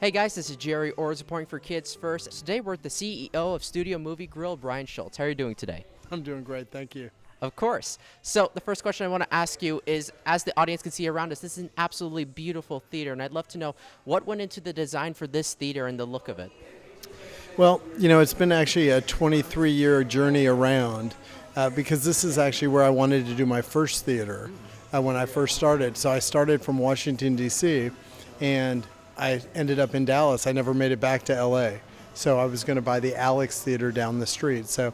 Hey guys, this is Gerry O, reporting for Kids First. Today we're with the CEO of Studio Movie Grill, Brian Schultz. How are you doing today? I'm doing great, thank you. Of course. So the first question I want to ask you is, as the audience can see around us, this is an absolutely beautiful theater, and I'd love to know what went into the design for this theater and the look of it. Well, it's been actually a 23-year journey around because this is actually where I wanted to do my first theater when I first started. So I started from Washington, D.C., and I ended up in Dallas. I never made it back to L.A., so I was going to buy the Alex Theater down the street. So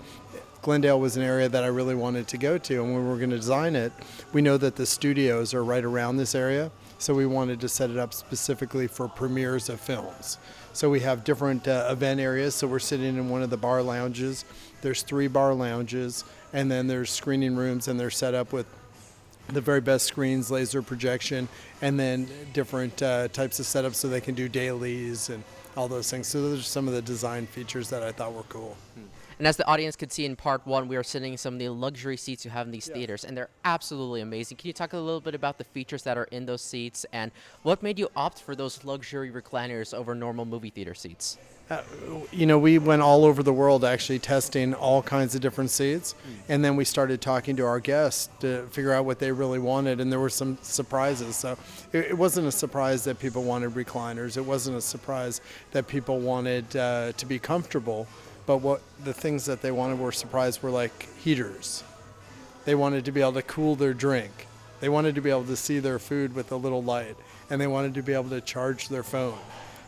Glendale was an area that I really wanted to go to, and when we were going to design it, we know that the studios are right around this area, so we wanted to set it up specifically for premieres of films. So we have different event areas, so we're sitting in one of the bar lounges. There's 3 bar lounges, and then there's screening rooms, and they're set up with the very best screens, laser projection, and then different types of setups so they can do dailies and all those things. So those are some of the design features that I thought were cool. And as the audience could see in part one, we are sitting in some of the luxury seats you have in these theaters, and they're absolutely amazing. Can you talk a little bit about the features that are in those seats, and what made you opt for those luxury recliners over normal movie theater seats? We went all over the world actually testing all kinds of different seats, and then we started talking to our guests to figure out what they really wanted, and there were some surprises. So it wasn't a surprise that people wanted recliners. It wasn't a surprise that people wanted to be comfortable, but what the things that they wanted were surprised were like heaters. They wanted to be able to cool their drink. They wanted to be able to see their food with a little light, and they wanted to be able to charge their phone.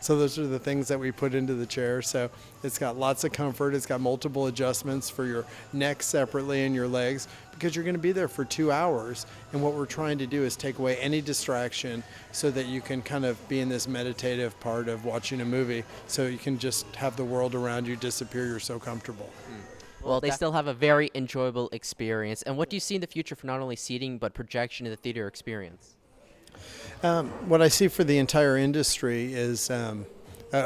So those are the things that we put into the chair. So it's got lots of comfort. It's got multiple adjustments for your neck separately and your legs, because you're going to be there for 2 hours. And what we're trying to do is take away any distraction so that you can kind of be in this meditative part of watching a movie, so you can just have the world around you disappear. You're so comfortable. Well, they still have a very enjoyable experience. And what do you see in the future for not only seating, but projection in the theater experience? What I see for the entire industry is a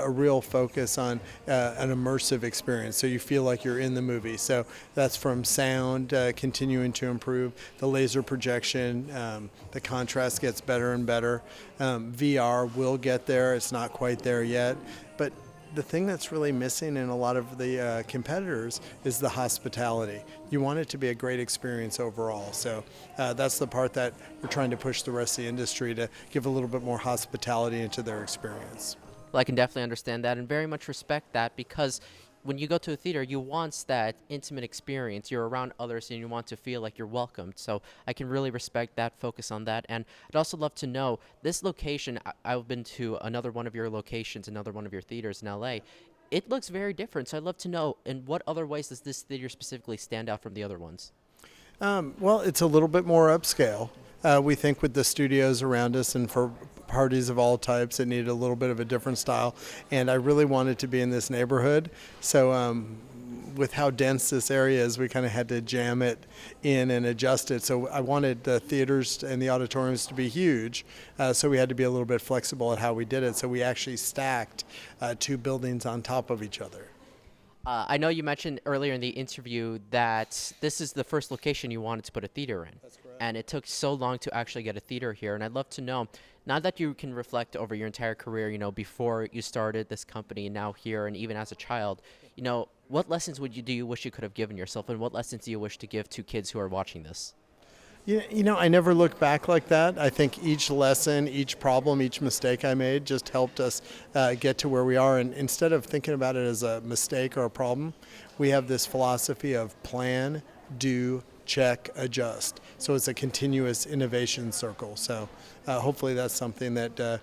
real focus on an immersive experience, so you feel like you're in the movie. So that's from sound continuing to improve, the laser projection, the contrast gets better and better. VR will get there. It's not quite there yet, but the thing that's really missing in a lot of the competitors is the hospitality. You want it to be a great experience overall. So that's the part that we're trying to push the rest of the industry to give a little bit more hospitality into their experience. Well, I can definitely understand that and very much respect that, because when you go to a theater, you want that intimate experience. You're around others and you want to feel like you're welcomed. So I can really respect that, focus on that. And I'd also love to know, this location, I've been to another one of your locations, another one of your theaters in LA. It looks very different. So I'd love to know, in what other ways does this theater specifically stand out from the other ones? Well, it's a little bit more upscale. We think with the studios around us and for parties of all types, it needed a little bit of a different style. And I really wanted to be in this neighborhood. So with how dense this area is, we kind of had to jam it in and adjust it. So I wanted the theaters and the auditoriums to be huge. So we had to be a little bit flexible at how we did it. So we actually stacked 2 buildings on top of each other. I know you mentioned earlier in the interview that this is the first location you wanted to put a theater in. That's correct. And it took so long to actually get a theater here. And I'd love to know, now that you can reflect over your entire career, before you started this company and now here, and even as a child, what lessons do you wish you could have given yourself, and what lessons do you wish to give to kids who are watching this? I never look back like that. I think each lesson, each problem, each mistake I made just helped us get to where we are. And instead of thinking about it as a mistake or a problem, we have this philosophy of plan, do, check, adjust. So it's a continuous innovation circle. So hopefully that's something that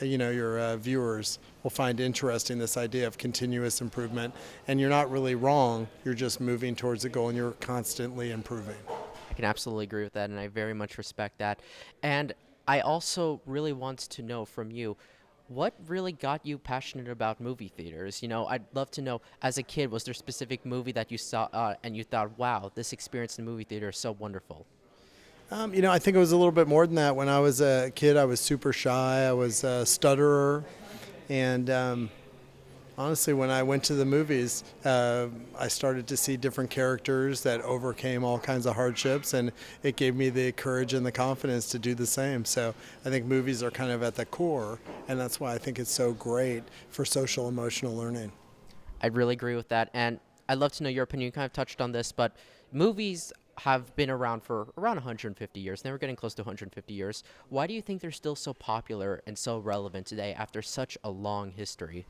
your viewers will find interesting, this idea of continuous improvement. And you're not really wrong. You're just moving towards a goal, and you're constantly improving. I can absolutely agree with that, and I very much respect that. And I also really want to know from you, what really got you passionate about movie theaters? I'd love to know, as a kid, was there a specific movie that you saw and you thought, wow, this experience in the movie theater is so wonderful? I think it was a little bit more than that. When I was a kid, I was super shy. I was a stutterer, and Honestly, when I went to the movies, I started to see different characters that overcame all kinds of hardships, and it gave me the courage and the confidence to do the same. So I think movies are kind of at the core, and that's why I think it's so great for social emotional learning. I really agree with that. And I'd love to know your opinion. You kind of touched on this, but movies have been around for around 150 years. Now we're getting close to 150 years. Why do you think they're still so popular and so relevant today after such a long history?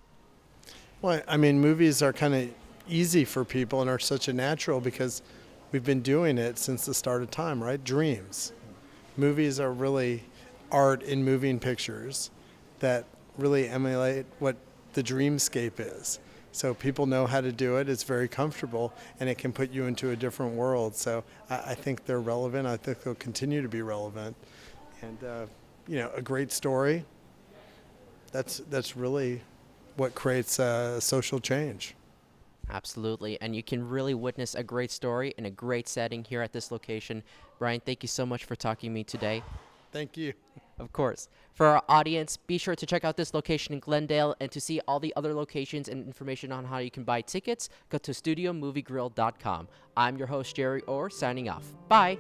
Well, I mean, movies are kind of easy for people and are such a natural because we've been doing it since the start of time, right? Dreams. Movies are really art in moving pictures that really emulate what the dreamscape is. So people know how to do it. It's very comfortable, and it can put you into a different world. So I think they're relevant. I think they'll continue to be relevant. And a great story. That's really what creates social change. Absolutely. And you can really witness a great story in a great setting here at this location. Brian, thank you so much for talking to me today. Thank you. Of course. For our audience, be sure to check out this location in Glendale, and to see all the other locations and information on how you can buy tickets, go to studiomoviegrill.com. I'm your host, Gerry O, signing off. Bye.